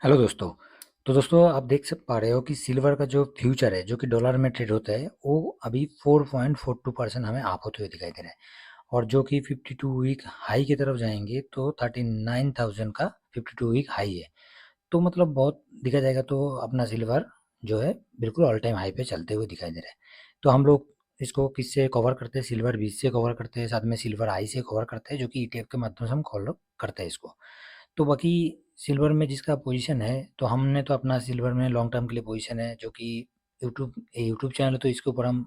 Hello दोस्तों। तो दोस्तों आप देख सक पा रहे हो कि सिल्वर का जो फ्यूचर है जो कि डॉलर में ट्रेड होता है वो अभी 4.42% हमें आप होते हुए दिखाई दे रहा है। और जो कि 52 वीक हाई की तरफ जाएंगे तो 39,000 का 52 वीक हाई है। तो मतलब बहुत देखा जाएगा तो अपना सिल्वर जो है बिल्कुल ऑल टाइम हाई पे चलते हुए दिखाई दे रहा है। तो हम लोग इसको किससे कवर करते हैं? सिल्वर बीज से कवर करते हैं, साथ में सिल्वर आई से कवर करते हैं, जो कि ईटीएफ के माध्यम से हम फॉलो करते हैं इसको। तो बाकी सिल्वर में जिसका पोजीशन है तो हमने तो अपना सिल्वर में लॉन्ग टर्म के लिए पोजीशन है, जो कि यूट्यूब चैनल है तो इसके ऊपर हम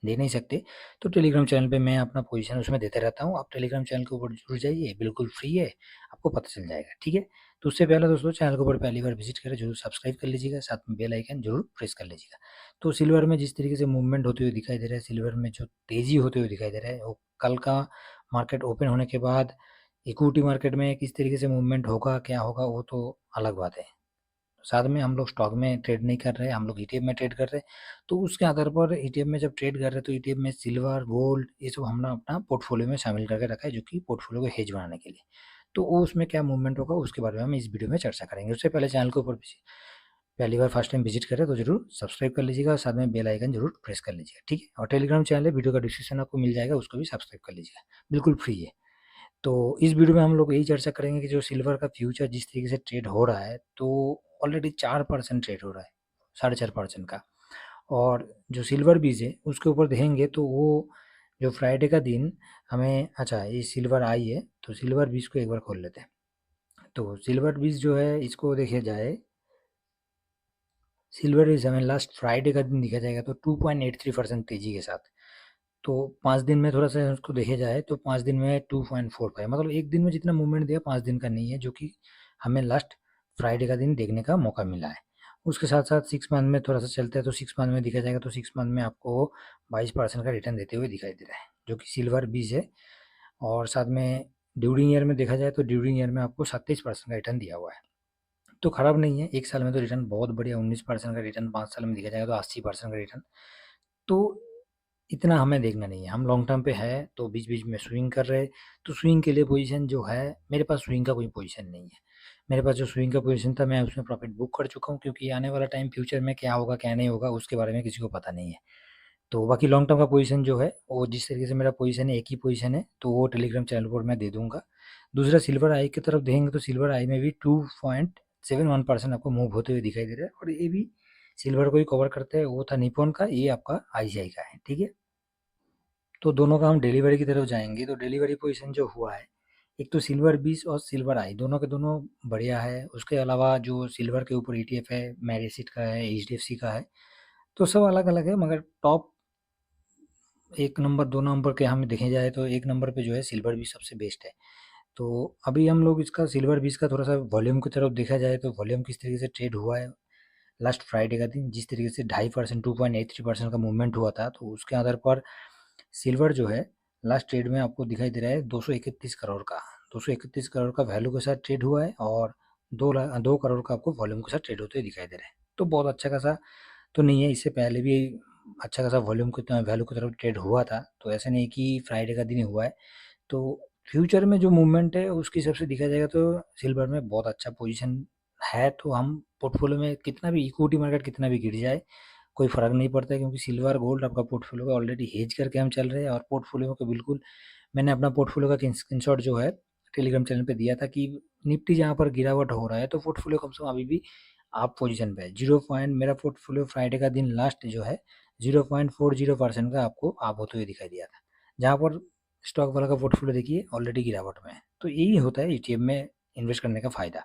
दे नहीं सकते। तो टेलीग्राम चैनल पे मैं अपना पोजीशन उसमें देते रहता हूँ। आप टेलीग्राम चैनल के ऊपर जुड़ जाइए, बिल्कुल फ्री है, आपको पता चल जाएगा। ठीक है। तो उससे पहले दोस्तों चैनल के ऊपर पहली बार विजिट करें, जरूर सब्सक्राइब कर लीजिएगा, साथ में बेल आइकन जरूर प्रेस कर लीजिएगा। तो सिल्वर में जिस तरीके से मूवमेंट होते हुए दिखाई दे रहा है, सिल्वर में जो तेज़ी होते हुए दिखाई दे रहा है, वो कल का मार्केट ओपन होने के बाद इक्विटी मार्केट में किस तरीके से मूवमेंट होगा, क्या होगा, वो तो अलग बात है। साथ में हम लोग स्टॉक में ट्रेड नहीं कर रहे, हम लोग ईटीएफ में ट्रेड कर रहे हैं। तो उसके आधार पर ईटीएफ में जब ट्रेड कर रहे हैं तो ईटीएफ में सिल्वर, गोल्ड ये सब हमने अपना पोर्टफोलियो में शामिल करके रखा है, जो कि पोर्टफोलियो को हेज बनाने के लिए। तो वो उसमें क्या मूवमेंट होगा उसके बारे में हम इस वीडियो में चर्चा करेंगे। उससे पहले चैनल के ऊपर पहली बार फर्स्ट टाइम विजिट करें तो जरूर सब्सक्राइब कर लीजिएगा और साथ में बेल आइकन जरूर प्रेस कर लीजिएगा। ठीक है। और टेलीग्राम चैनल है, वीडियो का डिस्क्रिप्शन आपको मिल जाएगा, उसको भी सब्सक्राइब कर लीजिएगा, बिल्कुल फ्री है। तो इस वीडियो में हम लोग यही चर्चा करेंगे कि जो सिल्वर का फ्यूचर जिस तरीके से ट्रेड हो रहा है, तो ऑलरेडी 4% ट्रेड हो रहा है, 4.5% का। और जो सिल्वर बीज है उसके ऊपर देखेंगे तो वो जो फ्राइडे का दिन हमें, अच्छा ये सिल्वर आई है तो सिल्वर बीज को एक बार खोल लेते हैं। तो सिल्वर बीज जो है इसको देखा जाए, सिल्वर बीज हमें लास्ट फ्राइडे का दिन दिखा जाएगा तो 2.83% तेजी के साथ। तो 5 दिन में थोड़ा सा उसको देखे जाए तो 5 दिन में 2.45, मतलब एक दिन में जितना मूवमेंट दिया 5 दिन का नहीं है, जो कि हमें लास्ट फ्राइडे का दिन देखने का मौका मिला है। उसके साथ साथ 6 मंथ में थोड़ा सा चलता है तो 6 मंथ में दिखा जाएगा तो 6 मंथ में आपको 22% का रिटर्न देते हुए दिखाई दे रहा है, जो कि सिल्वर बीज है। और साथ में ड्यूरिंग ईयर में देखा जाए तो ड्यूरिंग ईयर में आपको 27% का रिटर्न दिया हुआ है। तो खराब नहीं है, एक साल में तो रिटर्न बहुत बढ़िया, 19% का रिटर्न, 5 साल में देखा जाएगा तो 80% का रिटर्न। तो इतना हमें देखना नहीं है, हम लॉन्ग टर्म पे है तो बीच बीच में स्विंग कर रहे हैं। तो स्विंग के लिए पोजीशन जो है, मेरे पास स्विंग का कोई पोजीशन नहीं है। मेरे पास जो स्विंग का पोजीशन था मैं उसमें प्रॉफिट बुक कर चुका हूँ, क्योंकि आने वाला टाइम फ्यूचर में क्या होगा क्या नहीं होगा उसके बारे में किसी को पता नहीं है। तो बाकी लॉन्ग टर्म का पोजीशन जो है वो जिस तरीके से मेरा पोजीशन है, एक ही पोजीशन है, तो वो टेलीग्राम चैनल पर मैं दे दूंगा। दूसरा सिल्वर आई की तरफ देखेंगे तो सिल्वर आई में भी 2.71% आपको मूव होते हुए दिखाई दे रहा है, और ये भी सिल्वर को ही कवर करते हैं। वो था निपॉन का, ये आपका आईजीआई का है। ठीक है। तो दोनों का हम डिलीवरी की तरफ जाएंगे तो डिलीवरी पोजीशन जो हुआ है, एक तो सिल्वर बीस और सिल्वर आई, दोनों के दोनों बढ़िया है। उसके अलावा जो सिल्वर के ऊपर ईटीएफ है, मैरिसिट का है, एचडीएफसी का है, तो सब अलग अलग है, मगर टॉप एक नंबर दो नंबर के हम देखे जाए तो एक नंबर पे जो है सिल्वर बीस सबसे बेस्ट है। तो अभी हम लोग इसका सिल्वर बीस का थोड़ा सा वॉल्यूम की तरफ देखा जाए तो वॉल्यूम किस तरीके से ट्रेड हुआ है लास्ट फ्राइडे का दिन, जिस तरीके से 2.5%, 2.83% का मूवमेंट हुआ था, तो उसके आधार पर सिल्वर जो है लास्ट ट्रेड में आपको दिखाई दे रहा है 231 करोड़ का, 231 करोड़ का वैल्यू के साथ ट्रेड हुआ है, और 2 करोड़ का आपको वॉल्यूम के साथ ट्रेड होते हुए दिखाई दे रहा है। तो बहुत अच्छा खासा तो नहीं है, इससे पहले भी अच्छा खासा वॉल्यूम की वैल्यू की तरफ ट्रेड हुआ था, तो ऐसा नहीं कि फ्राइडे का दिन ही हुआ है। तो फ्यूचर में जो मूवमेंट है उसके हिसाब से देखा जाएगा तो सिल्वर में बहुत अच्छा पोजीशन है। तो हम पोर्टफोलियो में कितना भी इक्विटी मार्केट कितना भी गिर जाए कोई फ़र्क नहीं पड़ता है, क्योंकि सिल्वर गोल्ड आपका पोर्टफोलियो का ऑलरेडी हेज करके हम चल रहे हैं। और पोर्टफोलियो को बिल्कुल, मैंने अपना पोर्टफोलियो का स्क्रीनशॉट जो है टेलीग्राम चैनल पे दिया था कि निफ्टी जहाँ पर गिरावट हो रहा है तो पोर्टफोलियो कम से कम अभी भी आप पोजीशन पे है। जीरो पॉइंट मेरा पोर्टफोलियो फ्राइडे का दिन लास्ट जो है 0.40% का आपको आप होते हुए दिखाई दिया था, जहाँ पर स्टॉक वाला का पोर्टफोलियो देखिए ऑलरेडी गिरावट में है। तो यही होता है ईटीएफ में इन्वेस्ट करने का फ़ायदा।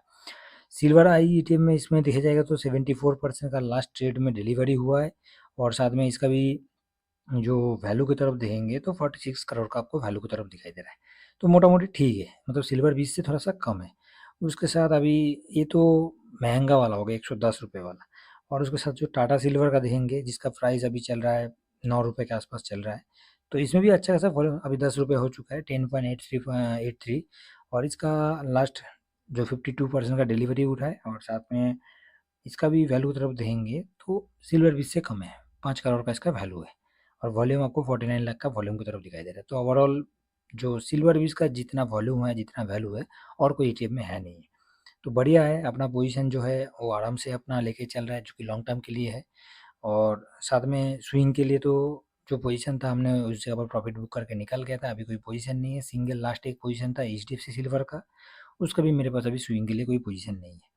सिल्वर आई ईटीएफ में इसमें देखा जाएगा तो 74% का लास्ट ट्रेड में डिलीवरी हुआ है, और साथ में इसका भी जो वैल्यू की तरफ देखेंगे तो 46 करोड़ का आपको वैल्यू की तरफ दिखाई दे रहा है। तो मोटा-मोटी ठीक है, मतलब सिल्वर बीस से थोड़ा-सा कम है। उसके साथ अभी ये तो महँगा वाला हो गया ₹110 वाला, और उसके साथ जो टाटा सिल्वर का देखेंगे जिसका प्राइस अभी चल रहा है ₹9 के आस-पास चल रहा है। तो इसमें भी अच्छा खासा वॉल्यूम अभी ₹10 हो चुका है, 10.83 और इसका लास्ट जो 52% का डिलीवरी हुआ है, और साथ में इसका भी वैल्यू की तरफ देखेंगे तो सिल्वर बीस से कम है, 5 करोड़ का इसका वैल्यू है, और वॉल्यूम आपको 49 लाख का वॉल्यूम की तरफ दिखाई दे रहा है। तो ओवरऑल जो सिल्वर बीस का जितना वॉल्यूम है, जितना वैल्यू है, और कोई ईटीएफ में है नहीं है। तो बढ़िया है, अपना पोजीशन जो है वो आराम से अपना लेके चल रहा है, जो कि लॉन्ग टर्म के लिए है। और साथ में स्विंग के लिए तो जो पोजीशन था हमने उस जगह पर प्रॉफिट बुक करके निकल गया था, अभी कोई पोजीशन नहीं है। सिंगल लास्ट एक पोजीशन था एचडीएफसी सिल्वर का, उसका भी मेरे पास अभी स्विंग के लिए कोई पोजीशन नहीं है।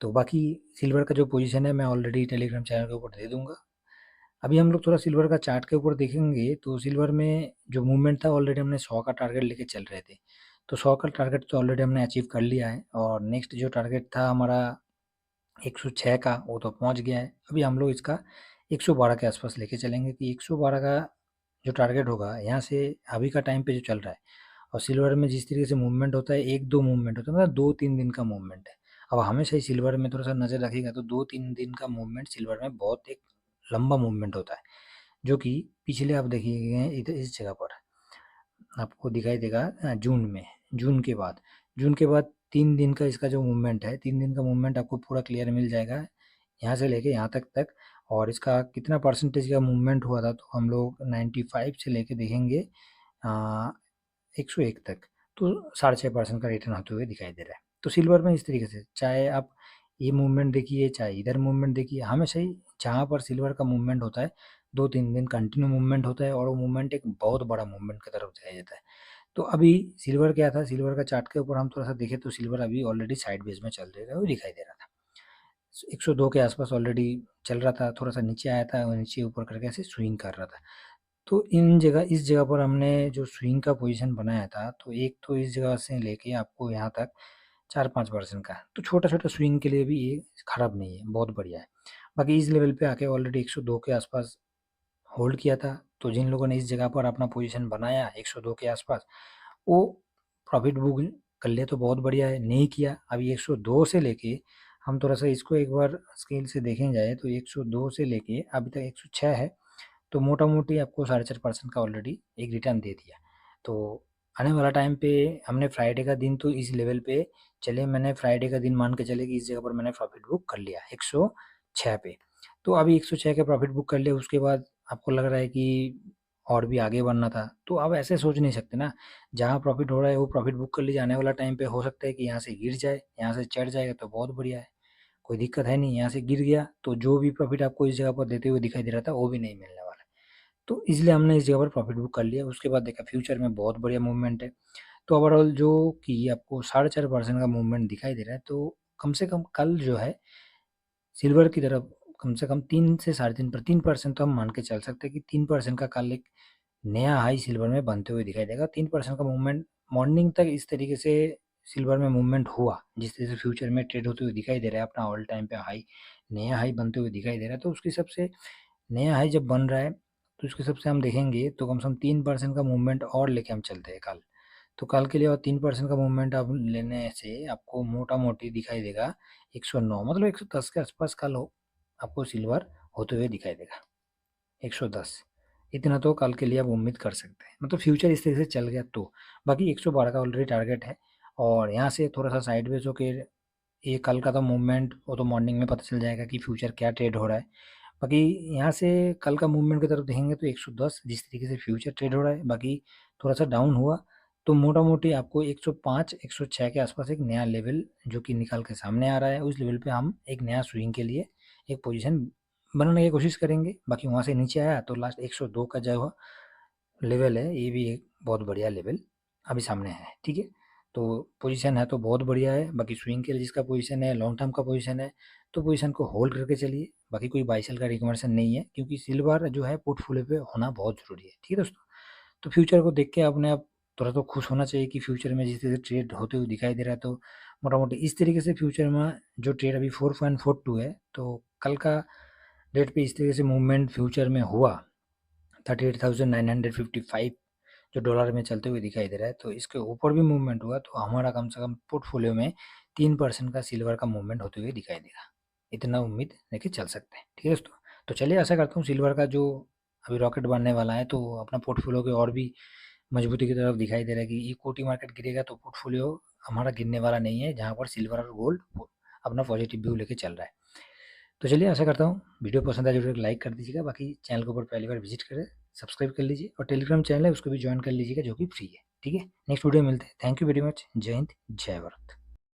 तो बाकी सिल्वर का जो पोजीशन है मैं ऑलरेडी टेलीग्राम चैनल के ऊपर दे दूंगा। अभी हम लोग थोड़ा सिल्वर का चार्ट के ऊपर देखेंगे तो सिल्वर में जो मूवमेंट था ऑलरेडी हमने 100 का टारगेट लेके चल रहे थे। तो 100 का टारगेट तो ऑलरेडी हमने अचीव कर लिया है, और नेक्स्ट जो टारगेट था हमारा 106 का, वो तो पहुंच गया है। अभी हम लोग इसका 112 के आसपास लेके चलेंगे कि 112 का जो टारगेट होगा यहाँ से अभी का टाइम पे जो चल रहा है। और सिल्वर में जिस तरीके से मूवमेंट होता है, एक दो मूवमेंट होता है, मतलब 2-3 दिन का मूवमेंट है। अब हमेशा ही सिल्वर में थोड़ा सा नज़र रखिएगा तो 2-3 दिन का मूवमेंट सिल्वर में बहुत एक लंबा मूवमेंट होता है, जो कि पिछले आप देखिए इधर इस जगह पर आपको दिखाई देगा जून के बाद 3 दिन का इसका जो मूवमेंट है, 3 दिन का मूवमेंट आपको पूरा क्लियर मिल जाएगा यहाँ से लेके यहाँ तक। और इसका कितना परसेंटेज का मूवमेंट हुआ था, तो हम लोग 95 से लेके देखेंगे 101 तक, तो 6.5% का रिटर्न होते हुए दिखाई दे रहा है। तो सिल्वर में इस तरीके से चाहे आप ये मूवमेंट देखिए चाहे इधर मूवमेंट देखिए, हमेशा ही जहाँ पर सिल्वर का मूवमेंट होता है 2-3 दिन कंटिन्यू मूवमेंट होता है, और वो मूवमेंट एक बहुत बड़ा मूवमेंट की तरफ जाया जाता है। तो अभी सिल्वर क्या था, सिल्वर का चार्ट के ऊपर हम थोड़ा सा देखें तो सिल्वर अभी ऑलरेडी साइड बेस में चल रहा है, वो दिखाई दे रहा था 102 के आसपास ऑलरेडी चल रहा था, थोड़ा सा नीचे आया था और नीचे ऊपर करके ऐसे स्विंग कर रहा था। तो इस जगह पर हमने जो स्विंग का पोजीशन बनाया था, तो एक तो इस जगह से लेके आपको यहाँ तक 4-5% का, तो छोटा-छोटा स्विंग के लिए भी ये खराब नहीं है, बहुत बढ़िया है। बाकी इस लेवल पे आके ऑलरेडी 102 के आसपास होल्ड किया था, तो जिन लोगों ने इस जगह पर अपना पोजीशन बनाया 102 के आसपास, वो प्रॉफिट बुक कर लिया तो बहुत बढ़िया है। नहीं किया, अभी 102 से लेके हम थोड़ा-सा इसको एक बार स्केल से देखें जाए तो 102 से लेके अभी तक 106 है, तो मोटा-मोटी आपको 4.5% का ऑलरेडी एक रिटर्न दे दिया। तो आने वाला टाइम पे हमने फ्राइडे का दिन तो इस लेवल पे चले, मैंने फ्राइडे का दिन मान के चले कि इस जगह पर मैंने प्रॉफिट बुक कर लिया 106 पे। तो अभी 106 का प्रॉफिट बुक कर लिया, उसके बाद आपको लग रहा है कि और भी आगे बढ़ना था, तो आप ऐसे सोच नहीं सकते ना। जहाँ प्रॉफिट हो रहा है वो प्रॉफिट बुक कर लीजिए, आने वाला टाइम पे हो सकता है कि यहाँ से गिर जाए, यहाँ से चढ़ जाएगा तो बहुत बढ़िया है, कोई दिक्कत है नहीं। यहाँ से गिर गया तो जो भी प्रॉफिट आपको इस जगह पर देते हुए दिखाई दे रहा था वो भी नहीं मिलने वाला है। तो इसलिए हमने इस जगह पर प्रॉफिट बुक कर लिया। उसके बाद देखा फ्यूचर में बहुत बढ़िया मूवमेंट है, तो ओवरऑल जो कि आपको 4.5% का मूवमेंट दिखाई दे रहा है, तो कम से कम कल जो है सिल्वर की तरफ कम से कम 3 से 3.5% तो हम मान के चल सकते हैं कि 3% का कल एक नया हाई सिल्वर में बनते हुए दिखाई देगा। 3% का मूवमेंट मॉर्निंग तक इस तरीके से सिल्वर में मूवमेंट हुआ, जिस तरह से फ्यूचर में ट्रेड होते हुए दिखाई दे रहा है, अपना ऑल टाइम पे हाई नया हाई बनते हुए दिखाई दे रहा है। तो उसके हिसाब से नया हाई जब बन रहा है तो उसके हिसाब से हम देखेंगे तो कम से कम 3% का मूवमेंट और लेके हम चलते हैं कल। तो कल के लिए और 3% का मूवमेंट आप लेने से आपको मोटा मोटी दिखाई देगा 109, मतलब 110 के आसपास कल हो आपको सिल्वर होते हुए दिखाई देगा 110। इतना तो कल के लिए आप उम्मीद कर सकते हैं, मतलब फ्यूचर इस तरीके से चल गया तो। बाकी 112 का ऑलरेडी टारगेट है, और यहाँ से थोड़ा सा साइडवेज होके ये कल का तो मूवमेंट वो तो मॉर्निंग में पता चल जाएगा कि फ्यूचर क्या ट्रेड हो रहा है। बाकी यहाँ से कल का मूवमेंट की तरफ देखेंगे तो 110 जिस तरीके से फ्यूचर ट्रेड हो रहा है, बाकी थोड़ा सा डाउन हुआ तो मोटा मोटी आपको 105 106 के आसपास एक नया लेवल जो कि निकाल के सामने आ रहा है, उस लेवल पे हम एक नया स्विंग के लिए एक पोजीशन बनाने की कोशिश करेंगे। बाकी वहाँ से नीचे आया तो लास्ट 102 का जो लेवल है, ये भी एक बहुत बढ़िया लेवल अभी सामने है, ठीक है। तो पोजीशन है तो बहुत बढ़िया है। बाकी स्विंग के लिए जिसका पोजीशन है, लॉन्ग टर्म का पोजीशन है, तो पोजीशन को होल्ड करके चलिए। बाकी कोई बाई सेल का रिकमेंडेशन नहीं है, क्योंकि सिल्वर जो है पोर्टफोलियो पे होना बहुत ज़रूरी है, ठीक है दोस्तों। तो फ्यूचर को देख के अपने आप थोड़ा तो खुश होना चाहिए कि फ्यूचर में जिस तरह से ट्रेड होते हुए दिखाई दे रहा है, तो मोटा मोटी इस तरीके से फ्यूचर में जो ट्रेड अभी 4.42 है, तो कल का डेट पे इस तरीके से मूवमेंट फ्यूचर में हुआ 38,955 जो डॉलर में चलते हुए दिखाई दे रहा है, तो इसके ऊपर भी मूवमेंट हुआ तो हमारा कम से कम पोर्टफोलियो में 3% का सिल्वर का मूवमेंट होते हुए दिखाई देगा। इतना उम्मीद लेके चल सकते हैं, ठीक है दोस्तों। तो चलिए आशा करता हूँ सिल्वर का जो अभी रॉकेट बनने वाला है तो अपना पोर्टफोलियो के और भी मजबूती की तरफ दिखाई दे रहा है कि इक्विटी मार्केट गिरेगा तो पोर्टफोलियो हमारा गिरने वाला नहीं है, जहाँ पर सिल्वर और गोल्ड अपना पॉजिटिव व्यू लेके चल रहा है। तो चलिए आशा करता हूँ वीडियो पसंद आए जरूर लाइक कर दीजिएगा। बाकी चैनल के ऊपर पहली बार विजिट करें, सब्सक्राइब कर लीजिए, और टेलीग्राम चैनल है उसको भी ज्वाइन कर लीजिएगा जो कि फ्री है, ठीक है। नेक्स्ट वीडियो में मिलते हैं। Thank you very much. जय हिंद, जय भारत।